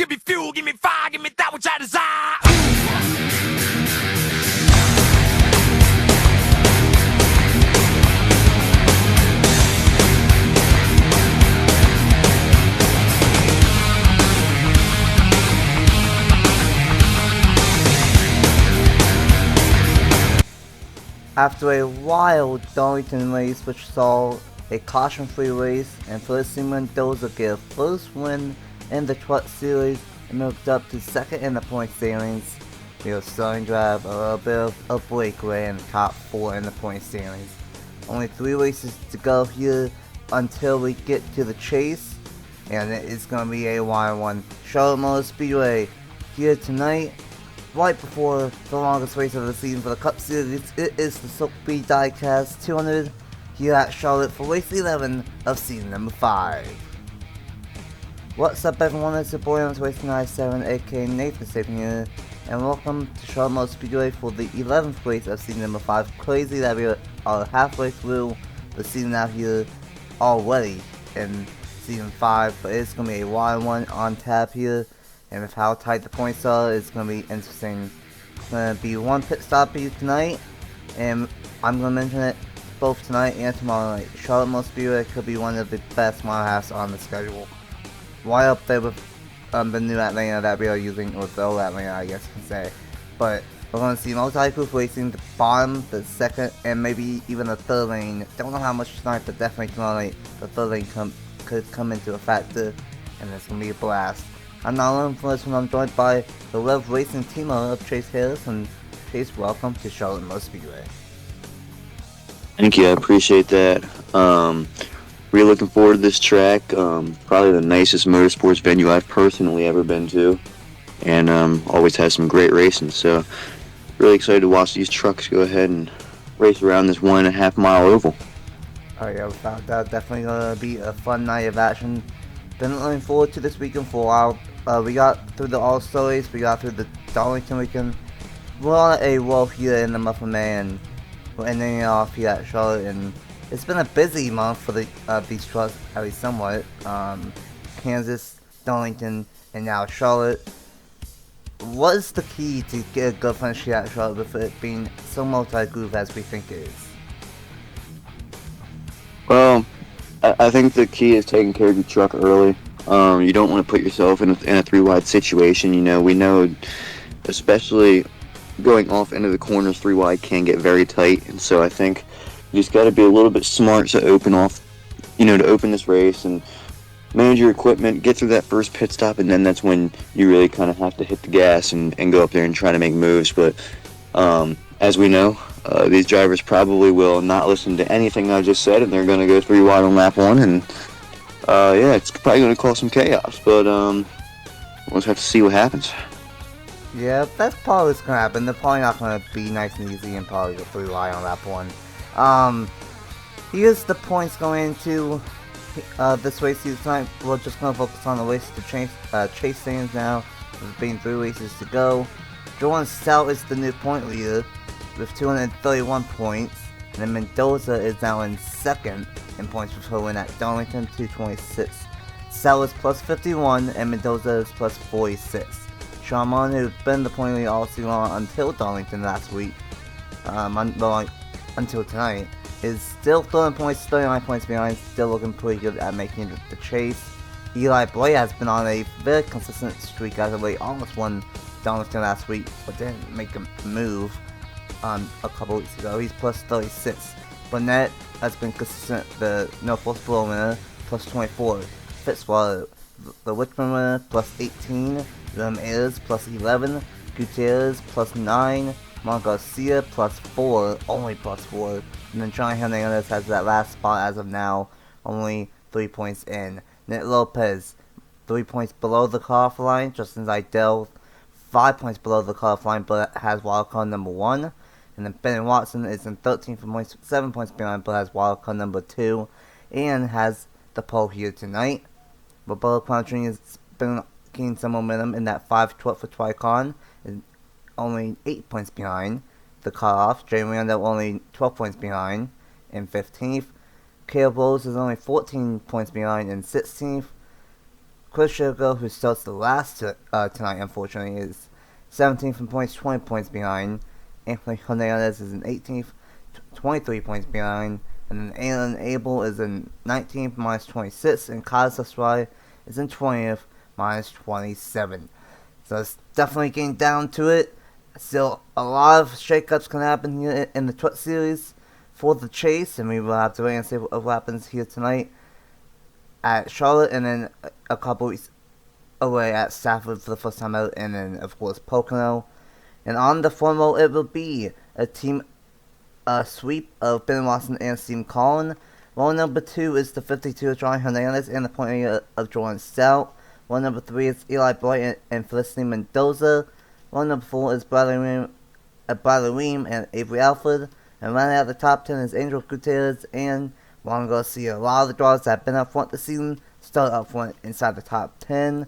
Give me fuel, give me fire, give me that which I desire. After a wild Darlington race which saw a caution-free race and Felicity Mendoza get a first win in the Truck Series and moved up to second in the point standings, we are starting to have a little bit of a breakaway in the top 4 in the point standings. Only 3 races to go here until we get to the chase, and it is going to be a wild one. Charlotte Motor Speedway here tonight. Right before the longest race of the season for the Cup Series, it is the Soapy Diecast 200 here at Charlotte for race 11 of season number 5. What's up everyone, it's your boy on race 97, aka Nathan Stapleton here, and welcome to Charlotte Motor Speedway for the 11th race of season number 5. Crazy that we are halfway through the season out here already in season 5, but it's going to be a wild one on tap here. And with how tight the points are, it's going to be interesting. It's going to be one pit stop here tonight, and I'm going to mention it both tonight and tomorrow night. Charlotte Motor Speedway could be one of the best mile halves on the schedule. Right up there with the new Atlanta that we are using, or the old Atlanta I guess you can say. But we're going to see multi-proof racing, the bottom, the second, and maybe even the third lane. Don't know how much tonight, but definitely tomorrow night, the third lane could come into a factor, and it's going to be a blast. I'm not alone for this one. I'm joined by the Rev Racing team of Chase Harris, and Chase, welcome to Charlotte Motor Speedway. Thank you, I appreciate that. Really looking forward to this track. Probably the nicest motorsports venue I've personally ever been to, and always has some great racing. So really excited to watch these trucks go ahead and race around this 1.5 mile oval. Oh yeah, without that, definitely gonna be a fun night of action. Been looking forward to this weekend for a while. We got through the All-Star race, we got through the Darlington weekend. We're on a roll here in the month of May, and we're ending it off here at Charlotte, and it's been a busy month for these trucks, at least somewhat. Kansas, Darlington, and now Charlotte. What is the key to get a good finish here at Charlotte with it being so multi-groove as we think it is? Well, I think the key is taking care of your truck early. You don't want to put yourself in a 3-wide situation. You know, we know, especially going off into the corners, 3-wide can get very tight, and so I think you just got to be a little bit smart to open this race and manage your equipment, get through that first pit stop, and then that's when you really kind of have to hit the gas and go up there and try to make moves. But as we know, these drivers probably will not listen to anything I just said, and they're going to go 3-wide on lap 1, and yeah, it's probably going to cause some chaos, but we'll just have to see what happens. Yeah, that's probably what's going to happen. They're probably not going to be nice and easy and probably go 3-wide on lap 1. Here's the points going into this race here tonight. We're just going to focus on the race to chase standings now. There's being 3 races to go. Jordan Stout is the new point leader with 231 points, and then Mendoza is now in second in points with her win at Darlington, 226. Stout is plus 51, and Mendoza is plus 46. Sharman, who's been the point leader all season long until Darlington last week, until tonight, is still 30 points, 39 points behind, still looking pretty good at making the chase. Eli Bray has been on a very consistent streak as of late, almost won Darlington last week, but didn't make a move a couple weeks ago. He's plus 36. Burnett has been consistent, the Norfolk Bull winner, plus 24. Fitzwater, the Richmond winner, plus 18. Ramirez, plus 11. Gutierrez, plus 9. Mon Garcia, plus 4, only plus 4. And then Johnny Hernandez has that last spot as of now, only 3 points in. Nick Lopez, 3 points below the cutoff line. Justin Zidell, 5 points below the cutoff line, but has wildcard number 1. And then Ben Watson is in 13th points, 7 points behind, but has wildcard number 2, and has the pole here tonight. Roberto Clown Jr. has been gaining some momentum in that 5-12 for Tricon, and only 8 points behind the cutoff. Jay Randall only 12 points behind in 15th. Caleb Rose is only 14 points behind in 16th. Chris Jericho, who starts the last tonight, unfortunately, is 17th in points, 20 points behind. Anthony Hernandez is in 18th, 23 points behind. And then Alan Abel is in 19th, minus 26. And Kyle Sasrai is in 20th, minus 27. So it's definitely getting down to it. Still, a lot of shakeups can happen here in the Truck Series for the chase. And we will have to wait and see what happens here tonight at Charlotte, and then a couple weeks away at Stafford for the first time out, and then of course Pocono. And on the front row, it will be a team sweep of Ben Watson and Steve Collin. Row number 2 is the 52 of Johnny Hernandez and the point of Jordan Stout. Row number 3 is Eli Bright and Felicity Mendoza. Row number 4 is Bradley Weem and Avery Alford. And running out the top 10 is Angel Gutierrez and Juan Garcia. A lot of the drivers that have been up front this season start up front inside the top 10.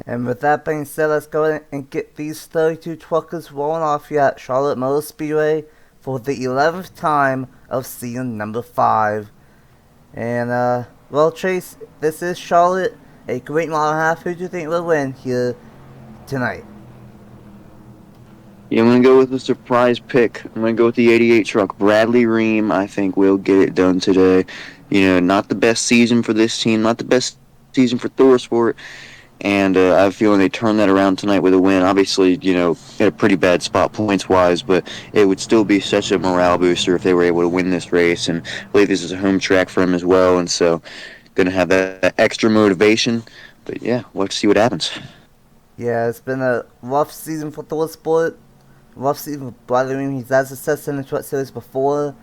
And with that being said, let's go ahead and get these 32 truckers rolling off here at Charlotte Motor Speedway for the 11th time of season number 5. And, well, Chase, this is Charlotte, a great mile and a half. Who do you think will win here tonight? Yeah, I'm going to go with a surprise pick. I'm going to go with the 88 truck. Bradley Ream, I think, will get it done today. You know, not the best season for this team, not the best season for ThorSport. And I have a feeling they turn that around tonight with a win. Obviously, you know, had a pretty bad spot points-wise, but it would still be such a morale booster if they were able to win this race. And I believe this is a home track for them as well, and so going to have that extra motivation. But, yeah, let's see what happens. Yeah, it's been a rough season for ThorSport. Rough season for Bradley Ream. He's had success in the Truck Series before.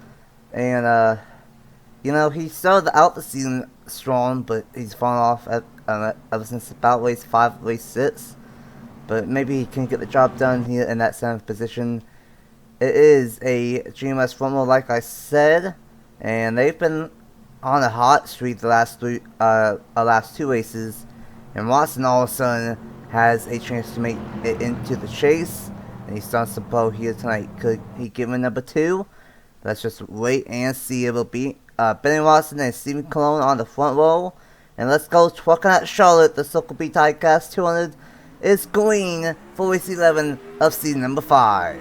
And, you know, he started out the season strong, but he's fallen off ever since about race 5, race 6. But maybe he can get the job done here in that 7th position. It is a GMS front row, like I said, and they've been on a hot streak the last 2 races. And Watson all of a sudden has a chance to make it into the chase, and he's done some blow here tonight. Could he give him number 2? Let's just wait and see. It will be Benny Watson and Stephen Colon on the front row. And let's go trucking at Charlotte. The Circle B Tiecast 200 is going for race 11 of season number 5.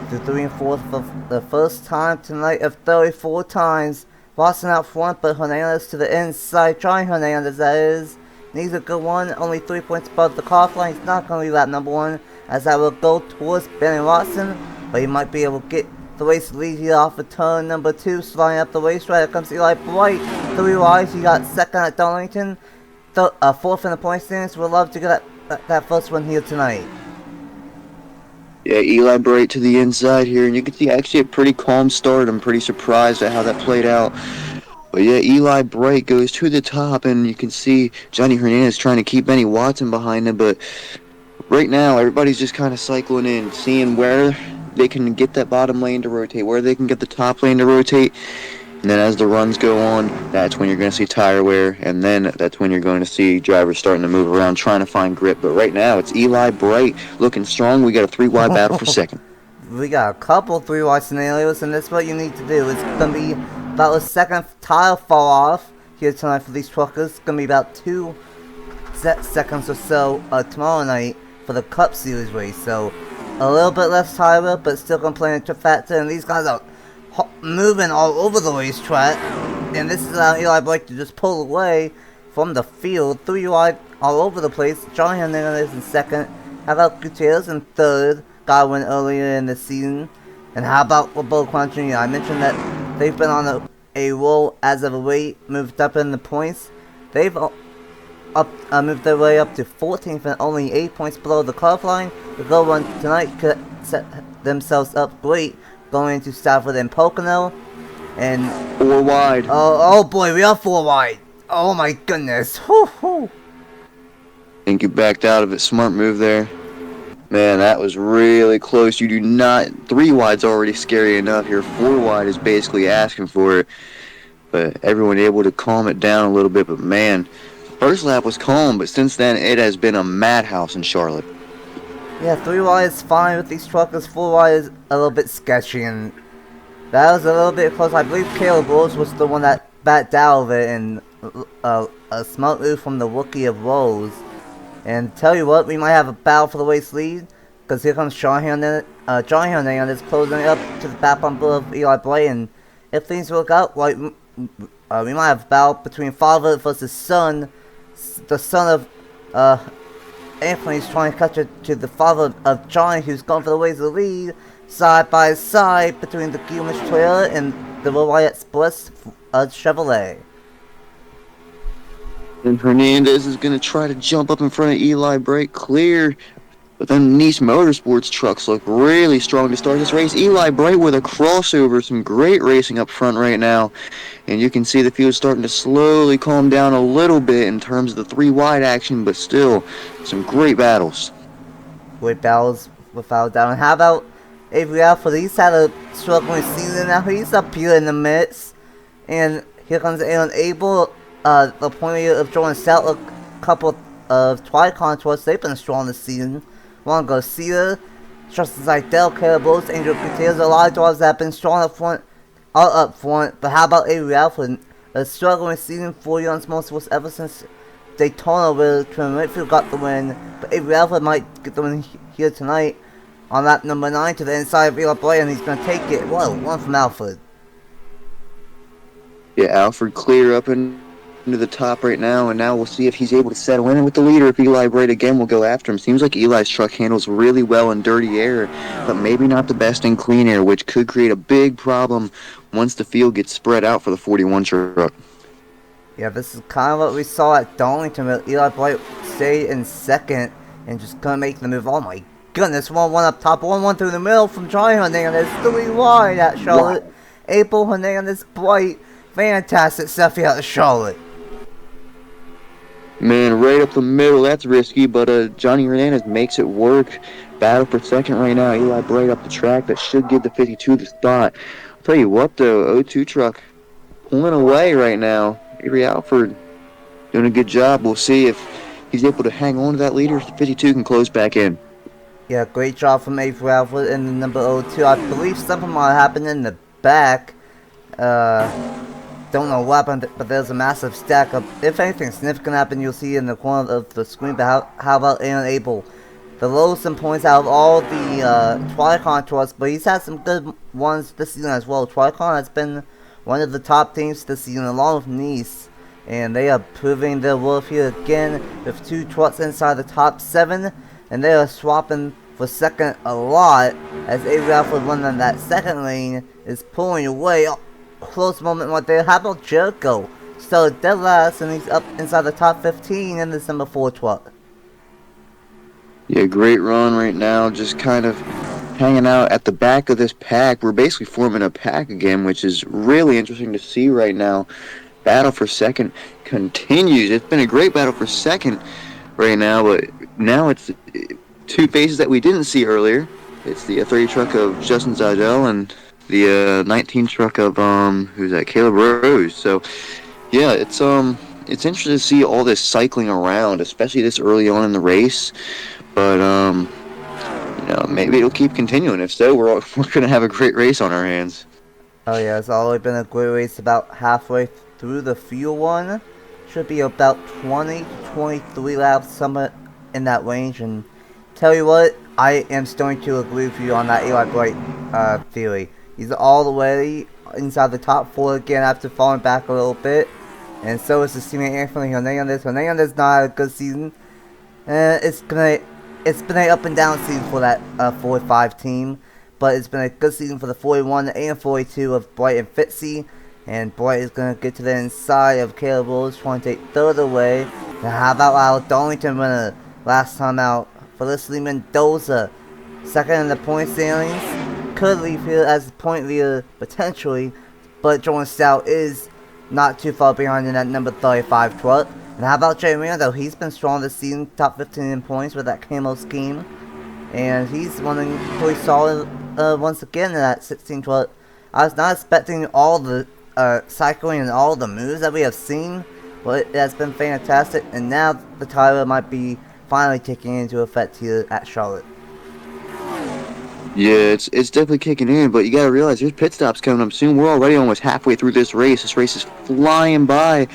The 3 and 4th for the first time tonight of 34 times. Watson out front, but Hernandez to the inside. Johnny Hernandez, that is. Needs a good one. Only 3 points above the car line. He's not going to be lap number 1, as that will go towards Benny Watson. But he might be able to get the race lead here off of turn number 2. Sliding up the racetrack. Here comes Eli Bright. 3 wide. He got second at Darlington. 4th in the point standings. We'd love to get that first one here tonight. Yeah, Eli Bright to the inside here, and you can see actually a pretty calm start. I'm pretty surprised at how that played out. But yeah, Eli Bright goes to the top, and you can see Johnny Hernandez trying to keep Benny Watson behind him. But right now, everybody's just kind of cycling in, seeing where they can get that bottom lane to rotate, where they can get the top lane to rotate. And then as the runs go on, that's when you're going to see tire wear, and then that's when you're going to see drivers starting to move around, trying to find grip. But right now, it's Eli Bright looking strong. We got a 3-wide battle for second. We got a couple 3-wide scenarios, and that's what you need to do. It's going to be about a second tire fall off here tonight for these truckers. It's going to be about 2 seconds or so tomorrow night for the Cup Series race. So a little bit less tire wear, but still going to play into factor. And these guys are moving all over the racetrack, and this is how Eli Bright to just pull away from the field. 3 wide all over the place. Johnny Hernandez in second. How about Gutierrez in third? Got a win earlier in the season. And how about Roberto Quan Jr.? I mentioned that they've been on a roll as of late, moved up in the points. They've moved their way up to 14th and only 8 points below the cutoff line. The goal run tonight could set themselves up great going into Stafford and Pocono. And 4 wide. Oh boy, we are 4 wide. Oh my goodness. Whew, whew. I think you backed out of it. Smart move there. Man, that was really close. You do not. 3 wide's already scary enough. Here, 4 wide is basically asking for it. But everyone able to calm it down a little bit. But man, first lap was calm, but since then it has been a madhouse in Charlotte. Yeah, 3 wide is fine with these truckers. 4 wide is a little bit sketchy, and that was a little bit close. I believe Caleb Rose was the one that backed out of it, and a smart move from the rookie of Rose. And tell you what, we might have a battle for the race lead, because here comes John Hernandez closing up to the back bumper of Eli Bray, and if things work out, like, we might have a battle between father versus son. The son of Anthony's trying to catch it to the father of Johnny, who's going for the race lead, side by side between the Gilmish Toyota and the Royal Express Chevrolet. And Hernandez is going to try to jump up in front of Eli, break clear. But then Nice Motorsports trucks look really strong to start this race. Eli Bright with a crossover, some great racing up front right now. And you can see the field starting to slowly calm down a little bit in terms of the 3 wide action, but still some great battles. Great battles without doubt. And how about Avery Alford? He's had a struggling season now. He's up here in the midst. And here comes Aaron Abel. The point of Jordan Stout, a couple of Tricon tours, they've been strong this season. Juan Garcia, Justin Seidel, Caleb Rose, Angel Gutierrez, a lot of drivers that have been strong up front, but how about Avery Alford? A struggling season for Young Motorsports ever since Daytona, where Trent Whitfield got the win, but Avery Alford might get the win here tonight on lap number 9 to the inside of Eli Bray, and he's going to take it. Whoa, one from Alford. Yeah, Alfred clear up into the top right now, and now we'll see if he's able to settle in with the leader. If Eli Bright again will go after him. Seems like Eli's truck handles really well in dirty air, but maybe not the best in clean air, which could create a big problem once the field gets spread out for the 41 truck. Yeah, this is kind of what we saw at Darlington, where Eli Bright stayed in second and just couldn't make the move. Oh my goodness, 1-1 up top, 1-1 through the middle from Johnny Hernandez, 3 wide at Charlotte. Abel Hernandez, Bright, fantastic stuff here at Charlotte. Man, right up the middle, that's risky, but Johnny Hernandez makes it work. Battle for second right now. Eli Bright up the track. That should give the 52 the spot. I'll tell you what, though, 02 truck pulling away right now. Avery Alford doing a good job. We'll see if he's able to hang on to that leader. If the 52 can close back in. Yeah, great job from Avery Alford in the number 02. I believe something might have happened in the back. Don't know what happened, but there's a massive stack of, if anything significant happened, you'll see in the corner of the screen. But how about Aaron Abel? The lowest in points out of all the Tricon tours, but he's had some good ones this season as well. Tricon has been one of the top teams this season, along with Nice, and they are proving their worth here again with 2 trucks inside the top 7, and they are swapping for second a lot as Avery Alford running in that second lane is pulling away. Close moment right there. How about Jericho? Still dead last, and he's up inside the top 15 in this number 4 truck. Yeah, great run right now. Just kind of hanging out at the back of this pack. We're basically forming a pack again, which is really interesting to see right now. Battle for second continues. It's been a great battle for second right now, but now it's 2 faces that we didn't see earlier. It's the 30 truck of Justin Zidell and the 19 truck of who's that? Caleb Rose. So yeah, it's interesting to see all this cycling around, especially this early on in the race. But maybe it'll keep continuing. If so, we're gonna have a great race on our hands. Oh yeah, it's already been a great race. About halfway through the field one, should be about 20 to 23 laps, somewhere in that range. And tell you what, I am starting to agree with you on that Eli Bright theory. He's all the way inside the top 4 again after falling back a little bit. And so is his teammate Anthony Hernandez. Hernandez not had a good season. It's been an up and down season for that 45 team. But it's been a good season for the 41 and 42 of Bright and Fitzy. And Bright is going to get to the inside of Caleb Rose, trying to take third away. And how about our Darlington winner last time out? Felicity Mendoza, second in the point standings. Could leave here as the point leader potentially, but Jordan Stout is not too far behind in that number 35 truck. And how about Jay Rando? He's been strong this season, top 15 in points with that camo scheme. and he's running pretty solid once again in that 1612. I was not expecting all the cycling and all the moves that we have seen, but it has been fantastic, and now the title might be finally kicking into effect here at Charlotte. Yeah, it's definitely kicking in, but you gotta realize there's pit stops coming up soon. We're already almost halfway through this race. This race is flying by,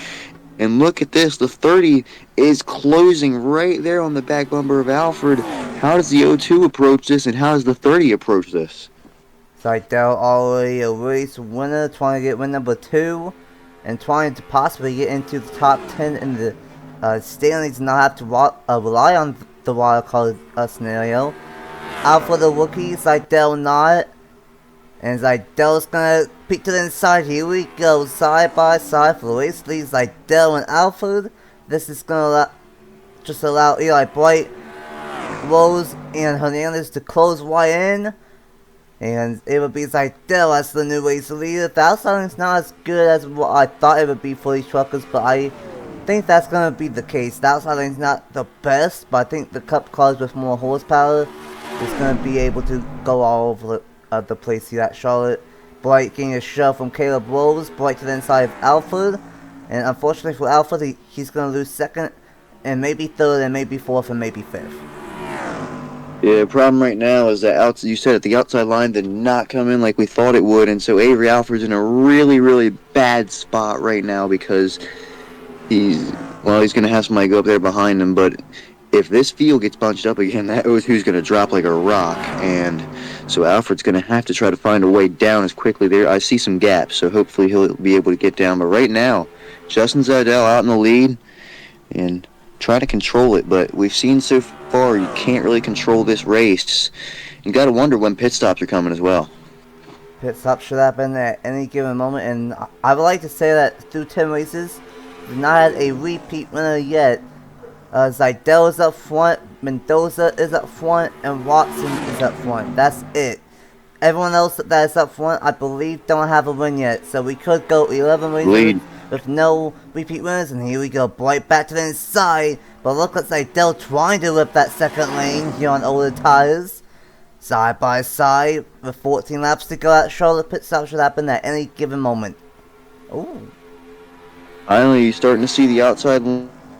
and look at this. The 30 is closing right there on the back bumper of Alfred. How does the 02 approach this, and how does the 30 approach this? Seidel already a race winner, trying to get win number 2, and trying to possibly get into the top 10 in the standings and not have to rely on the wild card scenario. Out for the rookie, Seidel not. And Seidel's gonna peek to the inside. Here we go, side by side for the race lead. Seidel and Alfred. This is gonna just allow Eli Bright, Rose, and Hernandez to close right in. And it would be Seidel as the new race leader. The outside is not as good as what I thought it would be for these truckers, but I think that's gonna be the case. The outside is not the best, but I think the Cup cars with more horsepower is going to be able to go all over the place here at Charlotte. Bright getting a shove from Caleb Rose. Bright to the inside of Alfred. And unfortunately for Alfred, he's going to lose second, and maybe third, and maybe fourth, and maybe fifth. Yeah, the problem right now is that you said it, the outside line did not come in like we thought it would, and so Avery Alfred's in a really, really bad spot right now because he's going to have somebody go up there behind him, but if this field gets bunched up again, that O2's going to drop like a rock, and so Alfred's going to have to try to find a way down as quickly. There, I see some gaps, so hopefully he'll be able to get down. But right now, Justin Seidel out in the lead and try to control it. But we've seen so far you can't really control this race. You got to wonder when pit stops are coming as well. Pit stop should happen at any given moment, and I would like to say that through 10 races, we've not had a repeat winner yet. Seidel is up front, Mendoza is up front, and Watson is up front. That's it. Everyone else that is up front, I believe, don't have a win yet. So we could go 11 races with no repeat winners, and here we go, Bright back to the inside. But look at Seidel trying to lift that second lane here on older tires. Side by side, with 14 laps to go at Charlotte. Pit stop should happen at any given moment. Ooh. Finally, you're starting to see the outside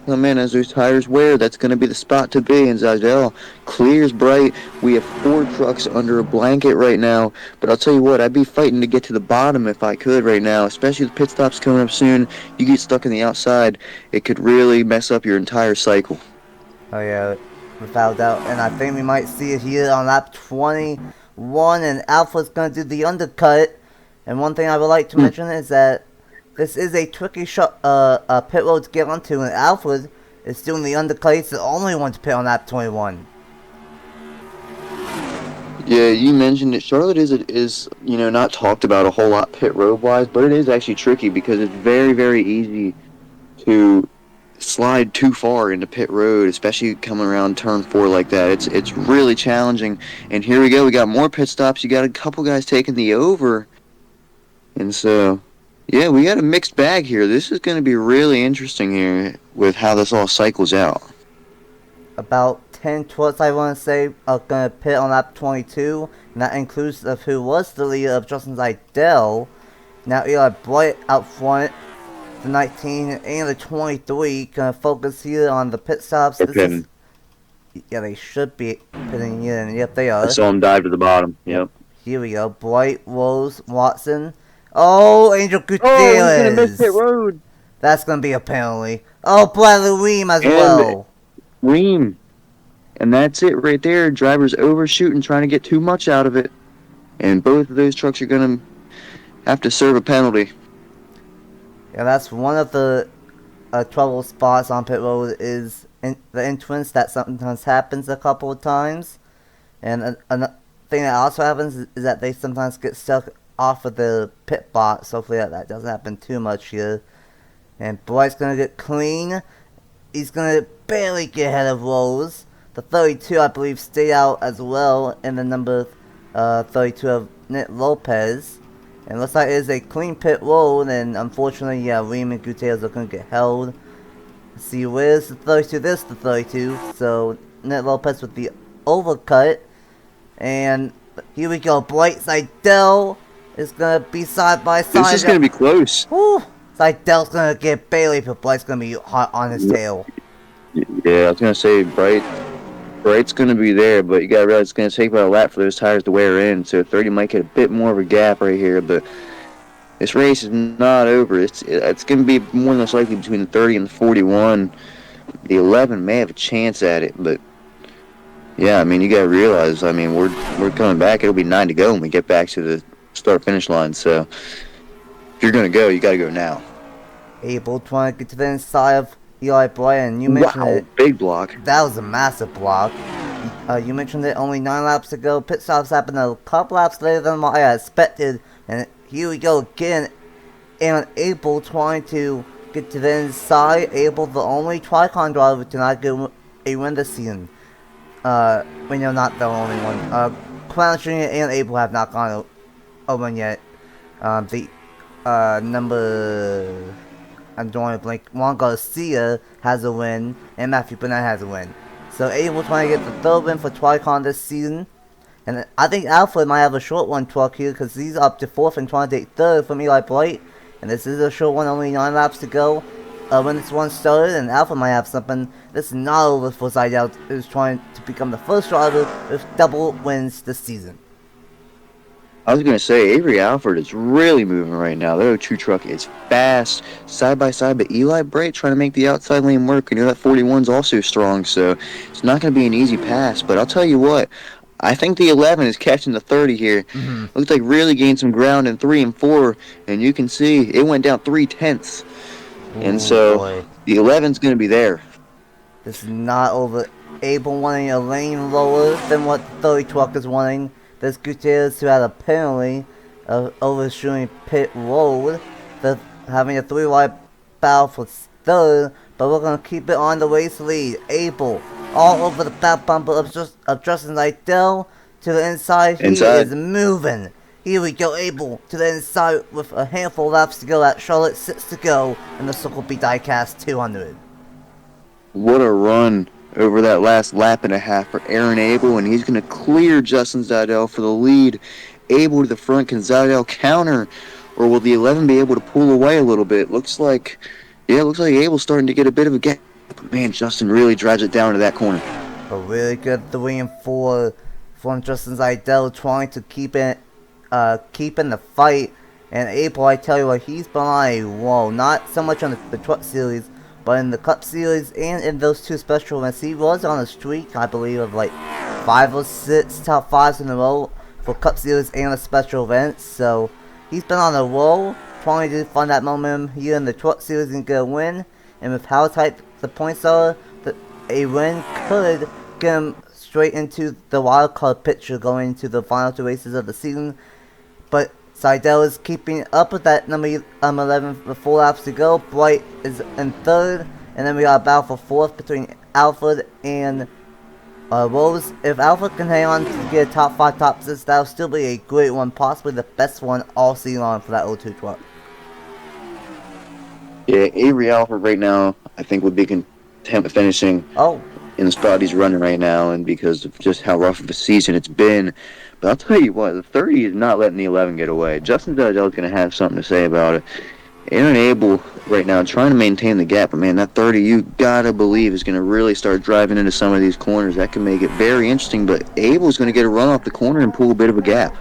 come in as those tires wear. That's going to be the spot to be, and Seidel clears Bright. We have 4 trucks under a blanket right now, but I'll tell you what, I'd be fighting to get to the bottom if I could right now, especially with pit stops coming up soon. You get stuck in the outside, it could really mess up your entire cycle. Oh yeah, without doubt, and I think we might see it here on lap 21, and Alpha's going to do the undercut. And one thing I would like to mention is that this is a tricky pit road to get onto, and Alfred is doing the undercut. He's the only one to pit on lap 21. Yeah, you mentioned it. Charlotte is not talked about a whole lot pit road wise, but it is actually tricky because it's very, very easy to slide too far into pit road, especially coming around turn 4 like that. It's really challenging. And here we go. We got more pit stops. You got a couple guys taking the over, and so. Yeah, we got a mixed bag here. This is going to be really interesting here with how this all cycles out. About 10 trucks, I want to say, are going to pit on lap 22. And that includes of who was the leader of Justin Seidel. Now Eli Bright out front, the 19 and the 23. Going to focus here on the pit stops. Yeah, they should be pitting here, and yep, they are. I saw him dive to the bottom. Yep. Here we go. Bright, Rose, Watson. Oh, Angel Gutierrez. Oh, he's going to miss pit road. That's going to be a penalty. Oh, Bradley Ream as well. Ream. And that's it right there. Driver's overshooting, trying to get too much out of it. And both of those trucks are going to have to serve a penalty. Yeah, that's one of the trouble spots on pit road is the entrance that sometimes happens a couple of times. And another thing that also happens is that they sometimes get stuck off of the pit box. Hopefully that doesn't happen too much here. And Bright's going to get clean. He's going to barely get ahead of Rose. The 32, I believe, stayed out as well in the number 32 of Nick Lopez. And looks like it is a clean pit road, and unfortunately, yeah, Ream and Gutierrez are going to get held. See, where's the 32? This is the 32. So, Nick Lopez with the overcut. And here we go. Bright Seidel is going to be side by side. This is going to be close. Woo! Seidel's going to get Bailey, but Bright's going to be hot on his tail. Yeah, I was going to say Bright's going to be there, but you got to realize it's going to take about a lap for those tires to wear in. So 30 might get a bit more of a gap right here, but this race is not over. It's going to be more than likely between the 30 and the 41. The 11 may have a chance at it, but yeah, I mean, you got to realize, I mean, we're coming back. It'll be 9 to go when we get back to the start-finish line. So if you're going to go, you got to go now. Abel trying to get to the inside of Eli Bryan. You mentioned it. Big block. That was a massive block. You mentioned it only 9 laps to go. Pit stops happened a couple laps later than what I expected. And here we go again. And Abel trying to get to the inside. Abel, the only Tricon driver to not get a win this season. We know not the only one. Crown Jr. and Abel have not gone a win yet. Number... I'm drawing a blank. Juan Garcia has a win, and Matthew Burnett has a win. So Abel trying to get the 3rd win for Tricon this season. And I think Alfred might have a short one truck here, because he's up to 4th and trying to take 3rd from Eli Bright. And this is a short one, only 9 laps to go when this one started, and Alfred might have something. This is not over for Seidel, who's trying to become the first driver with double wins this season. I was going to say, Avery Alford is really moving right now. Their 02 truck is fast, side by side, but Eli Bright trying to make the outside lane work. You know, that 41's also strong, so it's not going to be an easy pass. But I'll tell you what, I think the 11 is catching the 30 here. Looks like really gained some ground in 3 and 4, and you can see it went down 3/10. And so boy. The 11's going to be there. This is not over. Abel wanting a lane lower than what the 30 truck is wanting. This Gutierrez who had a penalty of overshooting pit road for having a 3-wide battle for 3rd, but we're going to keep it on the race lead. Abel all over the back bumper of Justin Seidel to the inside. He is moving. Here we go, Abel to the inside with a handful of laps to go at Charlotte, 6 to go in the Circle B Diecast 200. What a run over that last lap and a half for Aaron Abel, and he's going to clear Justin Seidel for the lead. Abel to the front. Can Seidel counter, or will the 11 be able to pull away a little bit? Looks like Abel's starting to get a bit of a gap. But man, Justin really drives it down to that corner. A really good 3 and 4 from Justin Seidel, trying to keep in the fight. And Abel, I tell you what, he's been on a roll. Not so much on the Truck Series, but in the Cup Series and in those 2 special events. He was on a streak, I believe, of like 5 or 6 top 5s in a row for Cup Series and the special events. So he's been on a roll, trying to find that momentum here in the Truck Series and get a win. And with how tight the points are, a win could get him straight into the wild card picture going into the final 2 races of the season. But Seidel is keeping up with that number 11 with 4 laps to go. Bright is in 3rd, and then we got a battle for 4th between Alfred and Rose. If Alfred can hang on to get a top 5, top 6, that'll still be a great one, possibly the best one all season long for that 02 truck. Yeah, Avery Alford right now, I think would be content finishing in the spot he's running right now, and because of just how rough of a season it's been. But I'll tell you what, the 30 is not letting the 11 get away. Justin Seidel is going to have something to say about it. Aaron Abel right now trying to maintain the gap, but man, that 30 you gotta believe is going to really start driving into some of these corners. That can make it very interesting, but Abel's going to get a run off the corner and pull a bit of a gap.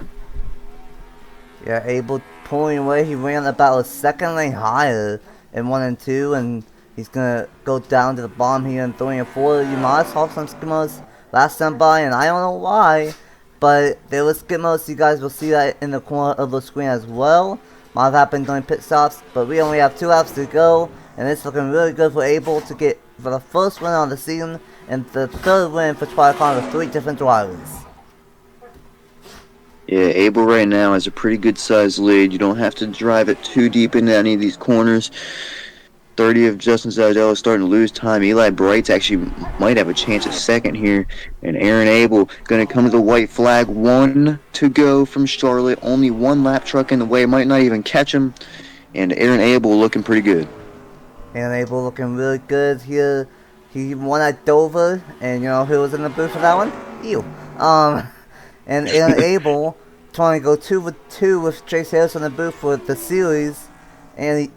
Yeah, Abel pulling away. He ran about a 2nd lane higher in 1 and 2, and he's going to go down to the bottom here in 3 and 4. You might have saw some skimmers last time by, and I don't know why, but there was skimmers. You guys will see that in the corner of the screen as well. Might have happened during pit stops, but we only have 2 laps to go, and it's looking really good for Abel to get for the first win on the season and the 3rd win for Tricon with 3 different drivers. Yeah, Abel right now has a pretty good sized lead. You don't have to drive it too deep into any of these corners. 30 of Justin Seidel is starting to lose time. Eli Bright's actually might have a chance at 2nd here. And Aaron Abel going to come to the white flag. 1 to go from Charlotte. Only 1 lap truck in the way. Might not even catch him. And Aaron Abel looking pretty good. Aaron Abel looking really good here. He won at Dover. And you know who was in the booth for that one? You. And Abel trying to go 2-2 with Chase Harris in the booth for the series. And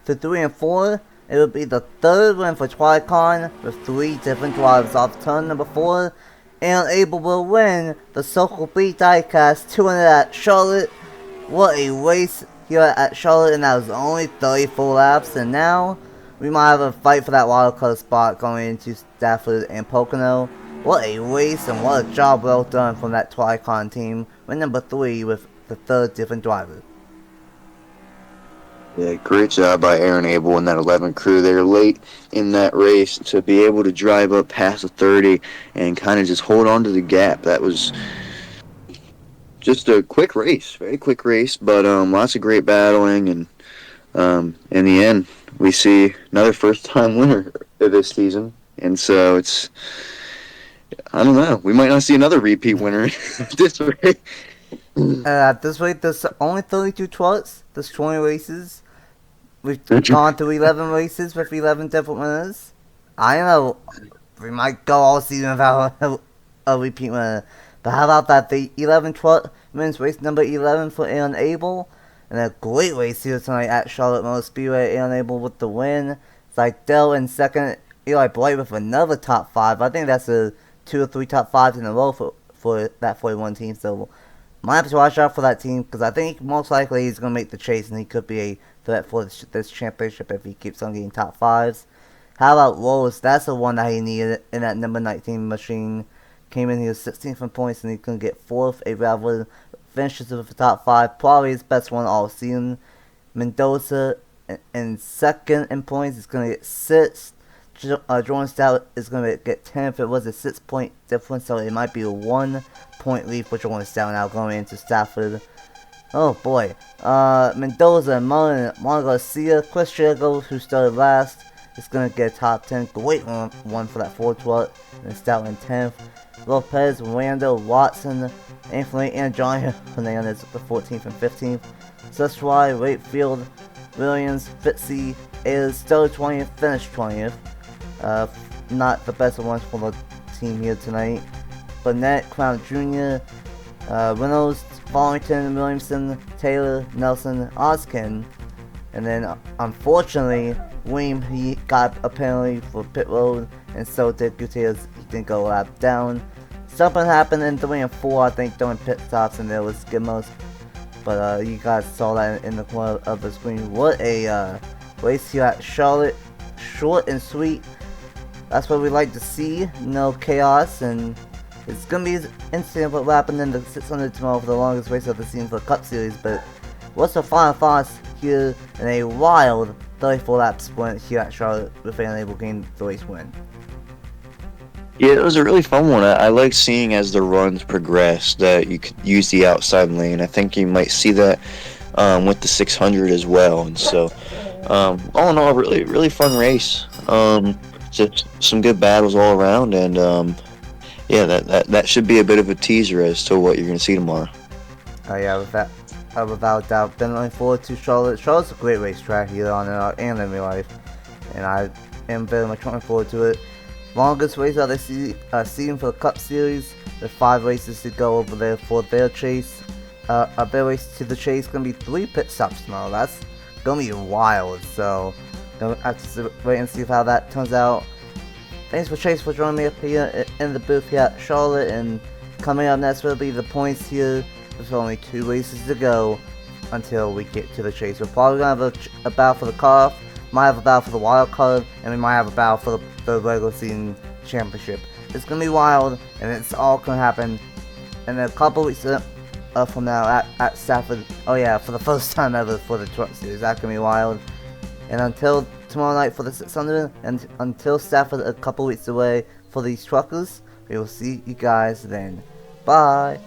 to 3 and 4, it would be the third win for Tricon with 3 different drivers off turn number 4. And Abel will win the Circle B diecast 200 at Charlotte. What a race here at Charlotte, and that was only 34 laps. And now we might have a fight for that wild card spot going into Stafford and Pocono. What a race, and what a job well done from that Tricon team. Win number 3 with the third different driver. Yeah, great job by Aaron Abel and that 11 crew. They were late in that race to be able to drive up past the 30 and kind of just hold on to the gap. That was just a quick race, very quick race, but lots of great battling, and in the end, we see another first-time winner this season, and so it's, I don't know, we might not see another repeat winner this race. At this rate, there's only 32 trucks, there's 20 races. We've gone through 11 races with 11 different winners. I don't know, we might go all season without a repeat winner. But how about that? The 11 truck wins race number 11 for Aaron Abel. And a great race here tonight at Charlotte Motor Speedway. Aaron Abel with the win. Seidel in second. Eli Blight with another top 5. I think that's a 2 or 3 top 5s in a row for that 41 team. So might have to watch out for that team, because I think most likely he's going to make the chase, and he could be a threat for this championship if he keeps on getting top 5s. How about Rose? That's the one that he needed in that number 19 machine. Came in here 16th in points, and he couldn't get 4th. A rival finishes with the top 5, probably his best one all season. Mendoza in second in points is going to get 6th. Jordan Stout is going to get 10th. It was a 6-point difference, so it might be a 1-point lead for Jordan Stout now going into Stafford. Oh boy. Mendoza, Mullen Garcia, Chris Jago, who started last, is going to get a top 10. Great one for that 4-12, and Stout in 10th. Lopez, Randall, Watson, Anthony, and Johnny Hernandez the 14th and 15th. Suswai, Wakefield, Williams, Fitzy, Ayers, started 20th, finished 20th. Not the best ones for the team here tonight. Burnett, Crown Jr., Reynolds, Farmington, Williamson, Taylor, Nelson, Oskin. And then, unfortunately, William, he got a penalty for pit road, and so did Gutierrez. He didn't go a lap down. Something happened in 3 and 4, I think, during pit stops, and there was skimos. But you guys saw that in the corner of the screen. What a race here at Charlotte. Short and sweet. That's what we like to see. No chaos, and it's going to be interesting what happened in the 600 tomorrow for the longest race of the season for the Cup Series. But what's the final thoughts here in a wild 34-lap sprint here at Charlotte with Aaron Abel getting the race win? Yeah, it was a really fun one. I like seeing as the runs progress that you could use the outside lane. I think you might see that with the 600 as well. And so, all in all, really fun race. Just some good battles all around, and yeah, that should be a bit of a teaser as to what you're going to see tomorrow. Oh yeah, without doubt. Been looking forward to Charlotte. Charlotte's a great racetrack here on and in real life, and I am very much looking forward to it. Longest race of the season for the Cup Series. There's 5 races to go over there for their chase. Their race to the chase gonna be 3 pit stops tomorrow. That's gonna be wild. So gonna have to wait and see how that turns out. Thanks for Chase for joining me up here in the booth here at Charlotte. And coming up next will be the points here. There's only 2 races to go until we get to the chase. We're probably gonna have a battle for the car. Might have a battle for the wild card, and we might have a battle for the regular season championship. It's gonna be wild, and it's all gonna happen in a couple weeks from now at Stafford. Oh yeah, for the first time ever for the Truck Series. That's gonna be wild. And until tomorrow night for the 600, and until Stafford a couple weeks away for these truckers, we will see you guys then. Bye.